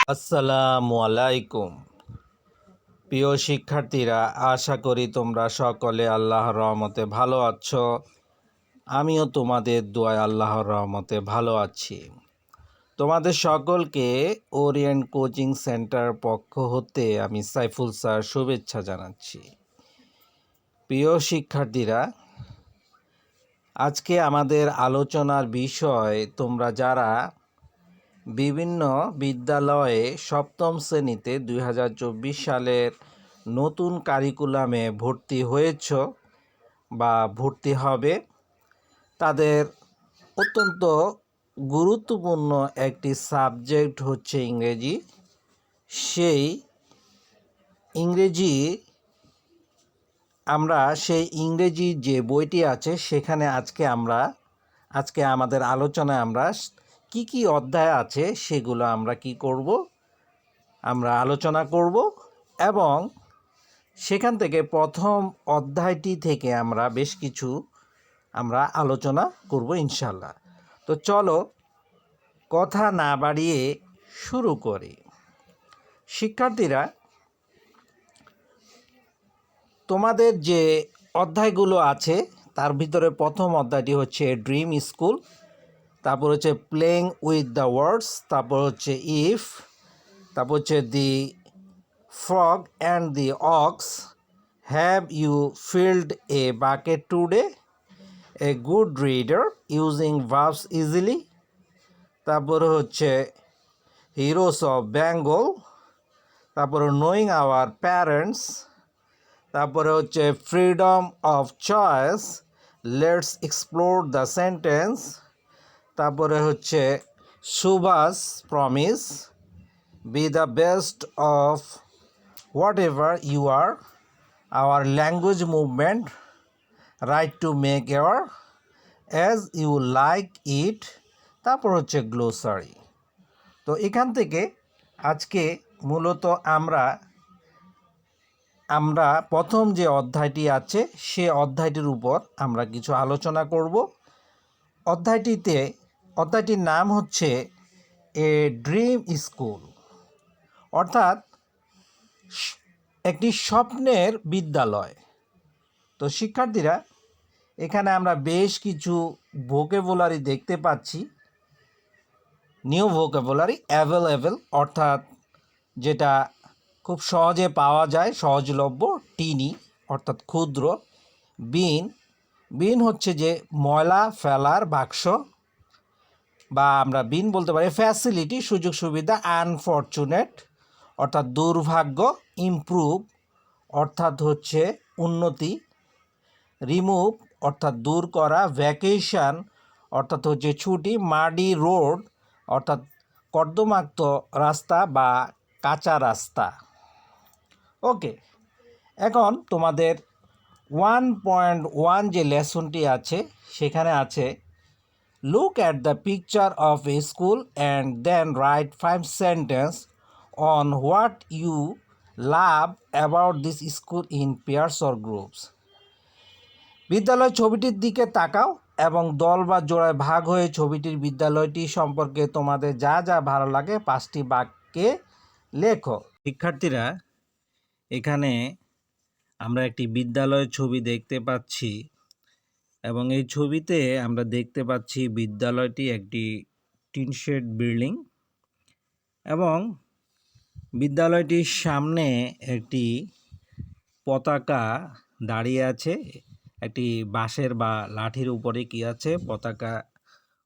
আসসালামু আলাইকুম। প্রিয় শিক্ষার্থীরা, আশা করি তোমরা সকলে আল্লাহর রহমতে ভালো আছো। আমিও তোমাদের দোয়ায় আল্লাহর রহমতে ভালো আছি। তোমাদের সকলকে ওরিয়েন্ট কোচিং সেন্টার পক্ষ হতে আমি সাইফুল স্যার শুভেচ্ছা জানাচ্ছি। প্রিয় শিক্ষার্থীরা, আজকে আমাদের আলোচনার বিষয়, তোমরা যারা বিভিন্ন বিদ্যালয়ে সপ্তম শ্রেণীতে 2024 সালের নতুন কারিকুলামে ভর্তি হয়েছ বা ভর্তি হবে, তাদের অত্যন্ত গুরুত্বপূর্ণ একটি সাবজেক্ট হচ্ছে ইংরেজি। সেই ইংরেজি যে বইটি আছে সেখানে আজকে আমাদের আলোচনায় আমরা কি কি অধ্যায় আছে সেগুলো আমরা আলোচনা করব এবং সেখান থেকে প্রথম অধ্যায়টি থেকে আমরা বেশ কিছু আলোচনা করব ইনশাল্লাহ। তো চলো কথা না বাড়িয়ে শুরু করি। শিক্ষার্থীরা, তোমাদের যে অধ্যায়গুলো আছে তার ভিতরে প্রথম অধ্যায়টি হচ্ছে ড্রিম স্কুল, তারপর হচ্ছে প্লেইং উইথ দ্য ওয়ার্ডস, তারপর হচ্ছে ইফ, তারপর হচ্ছে the frog and the ox, have you filled a bucket today, a good reader using verbs easily, তারপরে হচ্ছে হিরোস অফ বেঙ্গল, তারপরে নোয়িং আওয়ার প্যারেন্টস, তারপরে হচ্ছে freedom of choice, let's explore the sentence, তারপরে হচ্ছে Subhash promise, be the best of whatever you are, our language movement, right to make aware as you like it, তারপর হচ্ছে glossary. তো এখান থেকে আজকে মূলত আমরা প্রথম যে অধ্যায়টি আছে সে অধ্যায়টির উপর আমরা কিছু আলোচনা করব। অধ্যায়টির নাম হচ্ছে এ ড্রিম স্কুল, অর্থাৎ একটি স্বপ্নের বিদ্যালয়। তো শিক্ষার্থীরা, এখানে আমরা বেশ কিছু ভোকাবুলারি দেখতে পাচ্ছি। নিউ ভোকাবুলারি, অ্যাভেলেবল অর্থাৎ যেটা খুব সহজে পাওয়া যায়, সহজলভ্য। টিনি অর্থাৎ ক্ষুদ্র। বিন হচ্ছে যে ময়লা ফেলার বাক্স, বা আমরা বিন বলতে পারি ফ্যাসিলিটি, সুযোগ সুবিধা। আনফরচুনেট অর্থাৎ দুর্ভাগ্য। ইমপ্রুভ অর্থাৎ হচ্ছে উন্নতি। রিমুভ অর্থাৎ দূর করা। ভ্যাকেশন অর্থাৎ হচ্ছে ছুটি। মাডি রোড অর্থাৎ কর্দমাক্ত রাস্তা বা কাঁচা রাস্তা। ওকে, এখন তোমাদের 1.1 যে লেসনটি আছে সেখানে আছে look at the picture of a school and then write 5 sentence on what you love about this school in pairs or groups. বিদ্যালয় ছবিটির দিকে তাকাও এবং দল বা জোড়ায় ভাগ হয়ে বিদ্যালয়টি সম্পর্কে তোমাদের যা যা ভালো লাগে 5টি বাক্যে লেখো। শিক্ষার্থীরা, এখানে আমরা একটি বিদ্যালয়ের ছবি দেখতে পাচ্ছি এবং এই ছবিতে আমরা দেখতে পাচ্ছি বিদ্যালয়টি একটি টিন শেড বিল্ডিং এবং বিদ্যালয়টির সামনে একটি পতাকা দাঁড়িয়ে আছে। একটি বাঁশের বা লাঠির উপরে কি আছে, পতাকা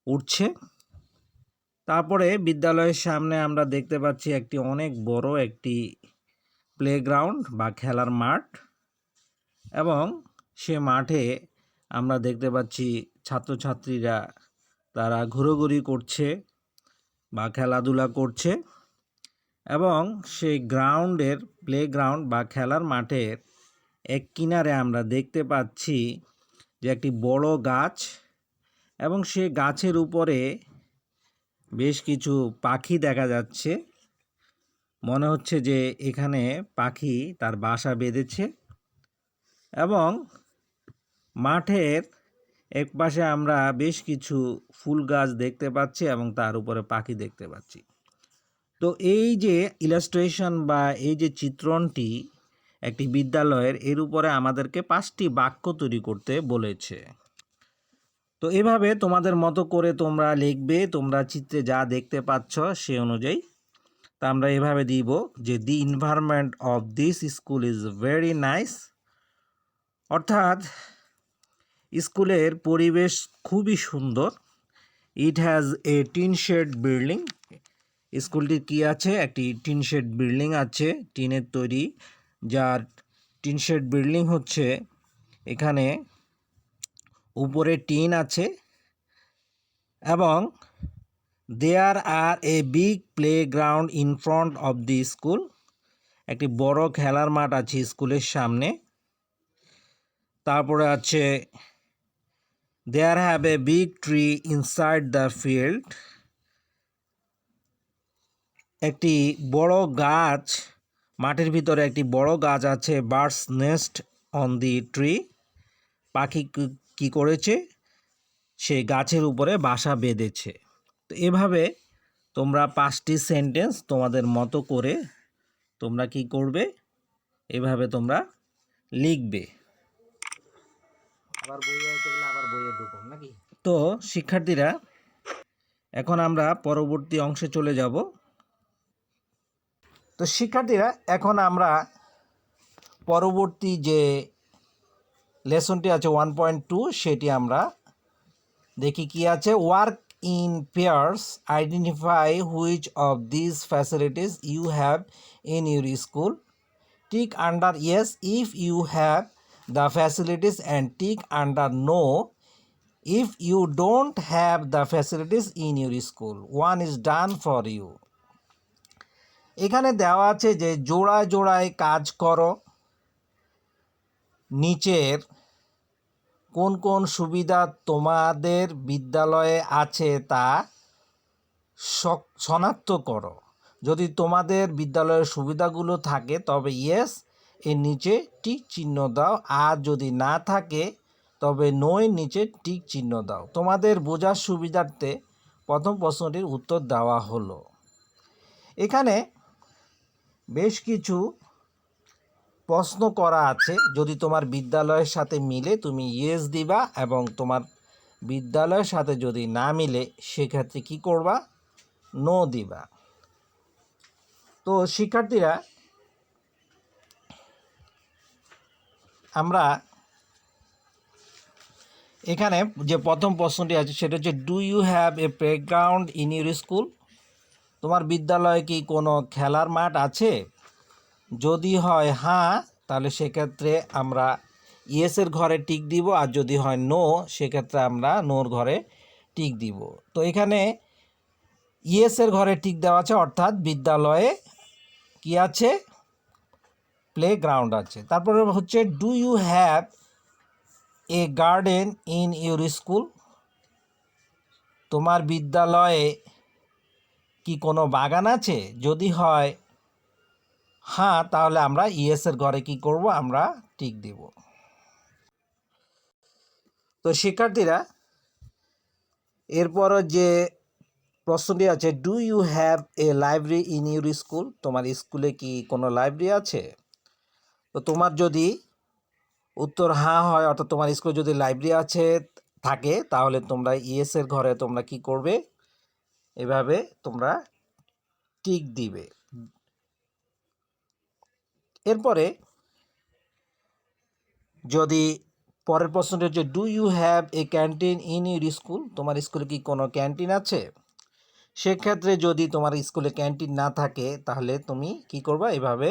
উঠছে। তারপরে বিদ্যালয়ের সামনে আমরা দেখতে পাচ্ছি একটি অনেক বড় একটি প্লেগ্রাউন্ড বা খেলার মাঠ এবং সে মাঠে আমরা দেখতে পাচ্ছি ছাত্রছাত্রীরা তারা ঘোরাঘুরি করছে বা খেলাধুলা করছে এবং সেই প্লেগ্রাউন্ড বা খেলার মাঠের এক কিনারে আমরা দেখতে পাচ্ছি যে একটি বড় গাছ এবং সে গাছের উপরে বেশ কিছু পাখি দেখা যাচ্ছে। মনে হচ্ছে যে এখানে পাখি তার বাসা বেঁধেছে এবং মাঠের এক পাশে আমরা বেশ কিছু ফুল গাছ দেখতে পাচ্ছি এবং তার উপরে পাখি দেখতে পাচ্ছি। তো এই যে ইলাস্ট্রেশন বা এই যে চিত্রণটি একটি বিদ্যালয়ের, এর উপরে আমাদেরকে 5টি বাক্য তৈরি করতে বলেছে। তো এভাবে তোমাদের মতো করে তোমরা লিখবে, তোমরা চিত্রে যা দেখতে পাচ্ছ সে অনুযায়ী। তা আমরা এভাবে দিব যে the environment of this school is very nice, অর্থাৎ স্কুলের পরিবেশ খুবই সুন্দর। It has a tin shed building, স্কুলটির কি আছে, একটি টিন শেড বিল্ডিং আছে, টিনের তৈরি, যার টিন শেড বিল্ডিং হচ্ছে এখানে উপরে টিন আছে, এবং there are a big playground in front of the school, একটি বড় খেলার মাঠ আছে স্কুলের সামনে। তারপরে আছে there have a big tree inside the field, একটি বড় গাছ, মাঠের ভিতরে একটি বড় গাছ আছে। Birds nest on the tree, পাখি কি করেছে, সে গাছের উপরে বাসা বেঁধেছে। তো এভাবে তোমরা 5টি সেন্টেন্স তোমাদের মতো করে তোমরা কি করবে, এভাবে তোমরা লিখবে। আবার বইয়ে ঢুকো নাকি? তো শিক্ষার্থীরা, এখন আমরা পরবর্তী অংশে চলে যাব। তো শিক্ষার্থীরা, এখন আমরা পরবর্তী যে লেসনটি আছে 1.2, সেটি আমরা দেখি কি আছে। Work in pairs, identify which of this facilities you have in your school, tick under yes if you have the facilities and tick under no if you don't have the facilities in your school. One is done for you. এখানে দেওয়া আছে যে জোড়ায় জোড়ায় কাজ করো, নিচের কোন কোন সুবিধা তোমাদের বিদ্যালয়ে আছে তা শনাক্ত করো। যদি তোমাদের বিদ্যালয়ের সুবিধাগুলো থাকে তবে ইয়েস এর নিচে টিক চিহ্ন দাও, আর যদি না থাকে তবে নো এর নিচে টিক চিহ্ন দাও। তোমাদের বোঝার সুবিধার্থে প্রথম প্রশ্নটির উত্তর দেওয়া হলো। এখানে বেশ কিছু প্রশ্ন করা আছে, যদি তোমার বিদ্যালয়ের সাথে মিলে তুমি ইয়েস দিবা, এবং তোমার বিদ্যালয়ের সাথে যদি না মিলে সেক্ষেত্রে কি করবা, নো দিবা। তো শিক্ষার্থীরা, আমরা এখানে যে প্রথম প্রশ্নটি আছে সেটা হচ্ছে do you have a playground in your school, তোমার বিদ্যালয়ে কি কোনো খেলার মাঠ আছে? যদি হয় হ্যাঁ, তাহলে সেক্ষেত্রে আমরা ইয়েসের ঘরে টিক দিব, আর যদি হয় নো সেক্ষেত্রে আমরা নোর ঘরে টিক দিব। তো এখানে ইয়েসের ঘরে টিক দেওয়া আছে, অর্থাৎ বিদ্যালয়ে কি আছে, প্লেগ্রাউন্ড আছে। তারপরে হচ্ছে do you have a garden in your school, তোমার বিদ্যালয়ে কি কোনো বাগান আছে? যদি হয় হ্যাঁ, তাহলে আমরা ইয়েসের ঘরে কি করব, আমরা টিক দেব। তো শিক্ষার্থীরা, এরপরও যে প্রশ্নটি আছে do you have a library in your school, তোমার স্কুলে কি কোনো লাইব্রেরি আছে? তো তোমার যদি উত্তর হ্যাঁ হয়, অর্থাৎ তোমার স্কুলে যদি লাইব্রেরি আছে থাকে, তাহলে তোমরা ইয়েসের ঘরে তোমরা কি করবে, এভাবে তোমরা টিক দিবে। এরপরে যদি পরের প্রশ্নটি হচ্ছে do you have a canteen in your school, তোমার স্কুলে কি কোনো ক্যান্টিন আছে? সেক্ষেত্রে যদি তোমার স্কুলে ক্যান্টিন না থাকে তাহলে তুমি কি করবা, এভাবে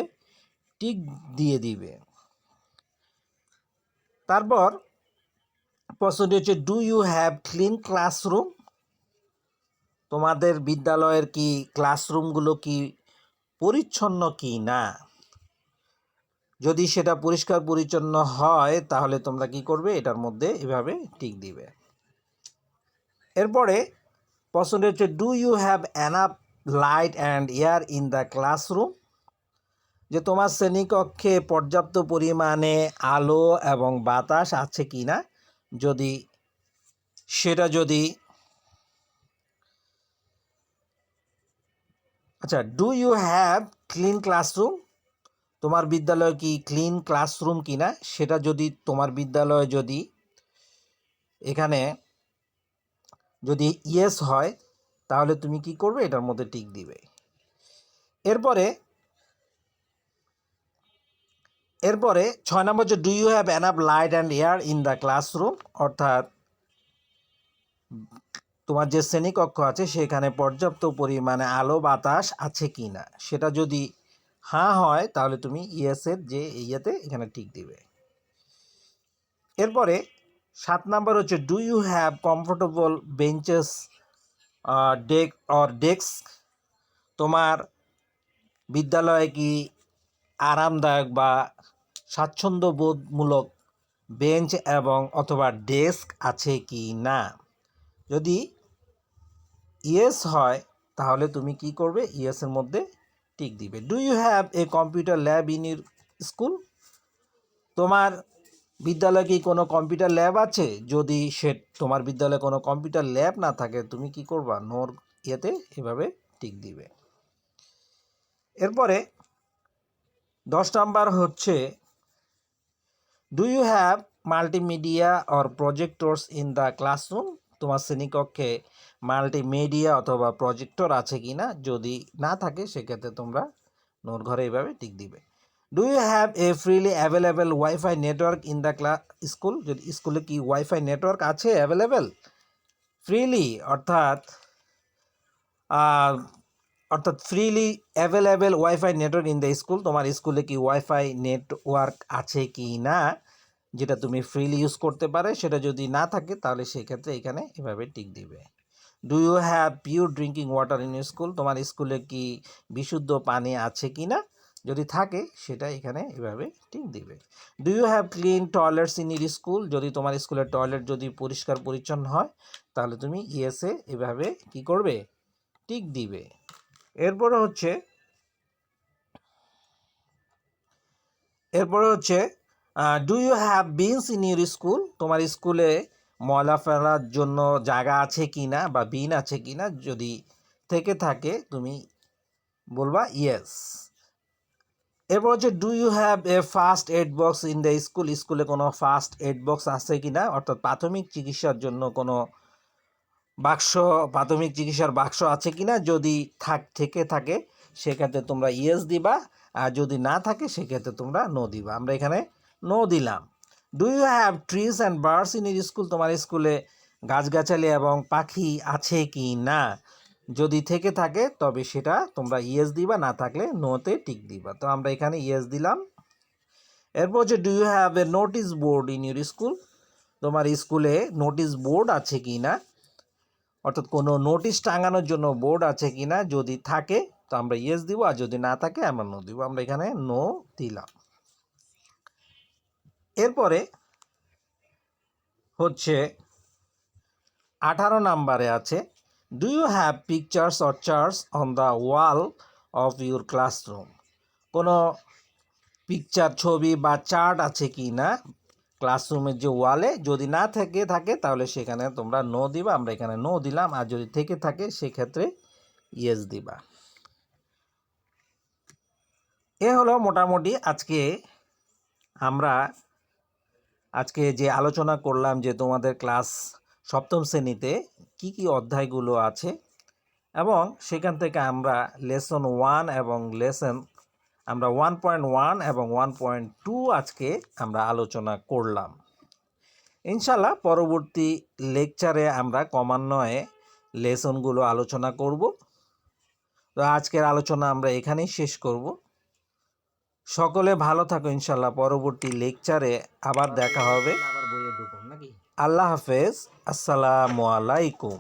টিক দিয়ে দিবে। তারপর প্রশ্নটি হচ্ছে do you have clean classroom, তোমাদের বিদ্যালয়ের কি ক্লাসরুমগুলো কি পরিচ্ছন্ন কি না? যদি সেটা পরিষ্কার পরিচ্ছন্ন হয় তাহলে তোমরা কি করবে, এটার মধ্যে এভাবে টিক দিবে। এরপরে প্রশ্নটি হচ্ছে do you have enough light and air in the classroom, যে তোমার শ্রেণীকক্ষে পর্যাপ্ত পরিমাণে আলো এবং বাতাস আছে কি না? যদি সেটা যদি আচ্ছা, do you have clean classroom? তোমার বিদ্যালয় কি ক্লিন ক্লাসরুম কিনা, সেটা যদি তোমার বিদ্যালয় যদি এখানে যদি ইয়েস হয় তাহলে তুমি কি করবে, এটার মধ্যে টিক দিবে। এরপরে এরপরে 6 নম্বর হচ্ছে do you have enough light and air in the classroom, অর্থাৎ তোমার যে শ্রেণীকক্ষ আছে সেখানে পর্যাপ্ত পরিমাণে আলো বাতাস আছে কি না, সেটা যদি হ্যাঁ হয় তাহলে তুমি ইয়েসের যে ইয়েতে এখানে টিক দিবে। এরপরে 7 নাম্বার হচ্ছে do you have comfortable benches desk? তোমার বিদ্যালয়ে কি আরামদায়ক বা স্বাচ্ছন্দ্যবোধমূলক বেঞ্চ এবং অথবা ডেস্ক আছে কি না? যদি ইয়েস হয় তাহলে তুমি কি করবে, ইয়েসের মধ্যে টিক দিবে। Do you have a computer lab in your school? তোমার বিদ্যালয়ে কি কোনো কম্পিউটার ল্যাব আছে? যদি তোমার বিদ্যালয়ে কোনো কম্পিউটার ল্যাব না থাকে তুমি কি করবা, নোর ইয়েতে এভাবে টিক দিবে। এরপরে 10 নাম্বার হচ্ছে do you have multimedia or projectors in the classroom? তোমার শ্রেণীকক্ষে মাল্টিমিডিয়া অথবা প্রজেক্টর আছে কি না, যদি না থাকে সেক্ষেত্রে তোমরা নোর ঘরে এইভাবে টিক দিবে। Do you have a freely available wifi network in the school? যদি স্কুলে কি ওয়াইফাই নেটওয়ার্ক আছে অ্যাভেলেবেল? ফ্রিলি অর্থাৎ অর্থাৎ freely available wifi network in the school, তোমার স্কুলে কি ওয়াইফাই নেটওয়ার্ক আছে কি না, যেটা তুমি ফ্রিলি ইউজ করতে পারে, সেটা যদি না থাকে তাহলে সেক্ষেত্রে এখানে এভাবে টিক দিবে। Do you have pure drinking water in your school? তোমার স্কুলে কি বিশুদ্ধ পানি আছে কি না, যদি থাকে সেটা এখানে এভাবে টিক দিবে। Do you have clean toilets in your school? যদি তোমার স্কুলের টয়লেট যদি পরিষ্কার পরিচ্ছন্ন হয় তাহলে তুমি ইয়েসে এভাবে কি করবে, টিক দিবে। এরপরে হচ্ছে do you have bins in your school? তোমার স্কুলে ময়লা ফেলার জন্য জায়গা আছে কি না বা বিন আছে কি না, যদি থেকে থাকে তুমি বলবা ইয়েস। এরপর হচ্ছে do you have a first aid box in the school? স্কুলে কোনো ফার্স্ট এড বক্স আছে কি না, অর্থাৎ প্রাথমিক চিকিৎসার জন্য কোনো প্রাথমিক চিকিৎসার বাক্স আছে কি না, যদি থেকে থাকে সেক্ষেত্রে তোমরা ইয়েস দিবা, আর যদি না থাকে সেক্ষেত্রে তোমরা নো দিবা। আমরা এখানে নো দিলাম। Do you have trees and birds in your school? তোমার স্কুলে গাছগাছালি এবং পাখি আছে কি না, যদি থেকে থাকে তবে সেটা তোমরা ইয়েস দিবা, না থাকলে নোতে টিক দিবা। তো আমরা এখানে ইয়েস দিলাম। এরপর হচ্ছে do you have a notice board in your school? তোমার স্কুলে নোটিস বোর্ড আছে কি না, অর্থাৎ কোনো নোটিশ টাঙানোর জন্য বোর্ড আছে কি না, যদি থাকে তো আমরা ইয়েস দিব, আর যদি না থাকে আমরা নো দিব। আমরা এখানে নো দিলাম। এরপরে হচ্ছে 18 নাম্বারে আছে do you have pictures or charts on the wall of your classroom? কোনো পিকচার ছবি বা চার্ট আছে কি না ক্লাসরুমের যে ওয়ালে, যদি না থাকে তাহলে সেখানে তোমরা নো দিবা। আমরা এখানে নো দিলাম, আর যদি থেকে থাকে সেক্ষেত্রে ইয়েস দিবা। এ হলো মোটামুটি আজকে যে আলোচনা করলাম যে তোমাদের ক্লাস 7ম শ্রেণীতে কি কি অধ্যায়গুলো আছে, এবং সেখান থেকে আমরা লেসন 1 এবং আমরা 1.1 এবং 1.2 আজকে আমরা আলোচনা করলাম। ইনশাল্লাহ পরবর্তী লেকচারে আমরা ক্রমান্বয়ে লেসনগুলো আলোচনা করব। তো আজকের আলোচনা আমরা এখানেই শেষ করব। সকলে ভালো থাকো, ইনশাল্লাহ পরবর্তী লেকচারে আবার দেখা হবে। আল্লাহ হাফেজ, আসসালামু আলাইকুম।